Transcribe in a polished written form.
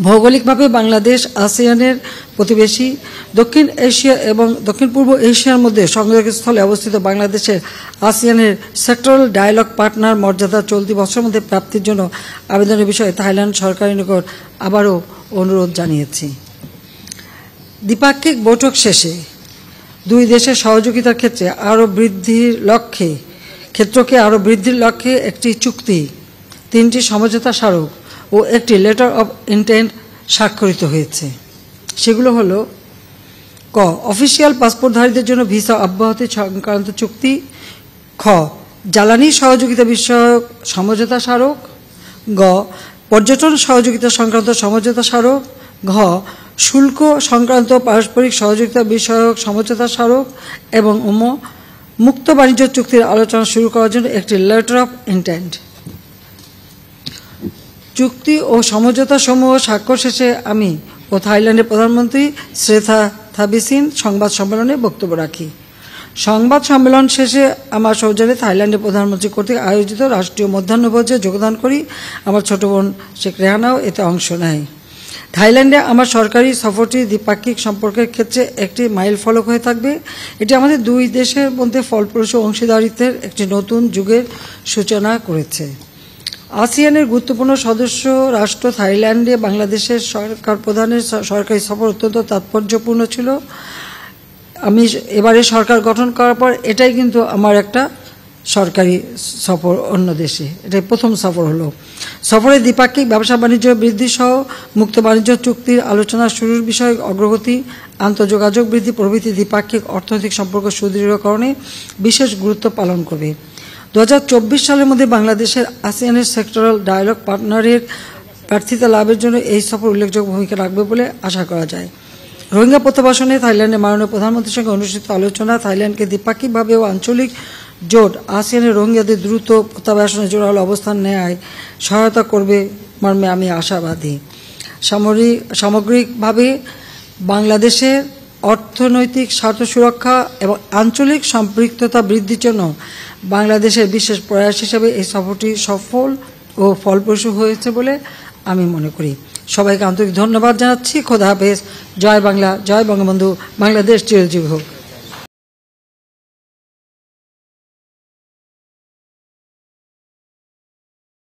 ভৌগোলিকভাবে বাংলাদেশ আসিয়ানের প্রতিবেশী। দক্ষিণ এশিয়া এবং দক্ষিণ পূর্ব এশিয়ার মধ্যে সংযোগস্থলে অবস্থিত বাংলাদেশের আসিয়ানের সেক্টরাল ডায়ালগ পার্টনার মর্যাদা চলতি বছরের মধ্যে প্রাপ্তির জন্য আবেদনের বিষয়ে থাইল্যান্ড সরকারের নিকট আবারও অনুরোধ জানিয়েছি। দ্বিপাক্ষিক বৈঠক শেষে দুই দেশের সহযোগিতার ক্ষেত্রে আরও বৃদ্ধির লক্ষ্যে একটি চুক্তি, 3টি সমঝোতা স্মারক ও একটি লেটার অব ইন্টেন্ট স্বাক্ষরিত হয়েছে। সেগুলো হলো: ক, অফিসিয়াল পাসপোর্টধারীদের জন্য ভিসা অব্যাহতি সংক্রান্ত চুক্তি। খ, জ্বালানি সহযোগিতা বিষয়ক সমঝোতা স্মারক। গ, পর্যটন সহযোগিতা সংক্রান্ত সমঝোতা স্মারক। ঘ, শুল্ক সংক্রান্ত পারস্পরিক সহযোগিতা বিষয়ক সমঝোতা স্মারক। এবং মুক্ত বাণিজ্য চুক্তির আলোচনা শুরু করার জন্য একটি লেটার অব ইন্টেন্ট। চুক্তি ও সমঝোতা সমূহ স্বাক্ষর শেষে আমি ও থাইল্যান্ডের প্রধানমন্ত্রী শ্রেথা থাবিসিন সংবাদ সম্মেলনে বক্তব্য রাখি। সংবাদ সম্মেলন শেষে আমার সৌজন্যে থাইল্যান্ডের প্রধানমন্ত্রী কর্তৃক আয়োজিত রাষ্ট্রীয় মধ্যাহ্নভোজে যোগদান করি। আমার ছোট বোন শেখ রেহানাও এতে অংশ নেয়। থাইল্যান্ডে আমার সরকারি সফরটি দ্বিপাক্ষিক সম্পর্কের ক্ষেত্রে একটি মাইল ফলক হয়ে থাকবে। এটি আমাদের দুই দেশের মধ্যে ফলপ্রসূ অংশীদারিত্বের একটি নতুন যুগের সূচনা করেছে। আসিয়ানের গুরুত্বপূর্ণ সদস্য রাষ্ট্র থাইল্যান্ডে বাংলাদেশের সরকার প্রধানের সরকারি সফর অত্যন্ত তাৎপর্যপূর্ণ ছিল। আমি এবারে সরকার গঠন করার পর এটাই কিন্তু আমার একটা সরকারি সফর অন্য দেশে, এটাই প্রথম সফর হলো। সফরে দ্বিপাক্ষিক ব্যবসা বাণিজ্য বৃদ্ধি সহ মুক্ত বাণিজ্য চুক্তির আলোচনা শুরুর বিষয়ে অগ্রগতি, আন্তঃযোগাযোগ বৃদ্ধি প্রভৃতি দ্বিপাক্ষিক অর্থনৈতিক সম্পর্ক সুদৃঢ়করণে বিশেষ গুরুত্ব পালন করবে। 2024 সালের মধ্যে বাংলাদেশের আসিয়ানের সেক্টরাল ডায়ালগ পার্টনারের প্রার্থিতা লাভের জন্য এই সফর উল্লেখযোগ্য ভূমিকা রাখবে বলে আশা করা যায়। রোহিঙ্গা প্রত্যাবাসনে থাইল্যান্ডের মাননীয় প্রধানমন্ত্রীর সঙ্গে অনুষ্ঠিত আলোচনা থাইল্যান্ডকে দ্বিপাক্ষিকভাবে ও আঞ্চলিক জোট আসিয়ানের রোহিঙ্গাদের দ্রুত প্রত্যাবাসনে জোরালো অবস্থান নেয় সহায়তা করবে মর্মে আমি আশাবাদী। সামগ্রিকভাবে বাংলাদেশের অর্থনৈতিক স্বার্থ সুরক্ষা এবং আঞ্চলিক সম্পৃক্ততা বৃদ্ধির জন্য বাংলাদেশের বিশেষ প্রয়াস হিসেবে এই সফরটি সফল ও ফলপ্রসূ হয়েছে বলে আমি মনে করি। সবাইকে আন্তরিক ধন্যবাদ জানাচ্ছি। খোদা হাফেজ। জয় বাংলা, জয় বঙ্গবন্ধু, বাংলাদেশ চিরজীবী হোক।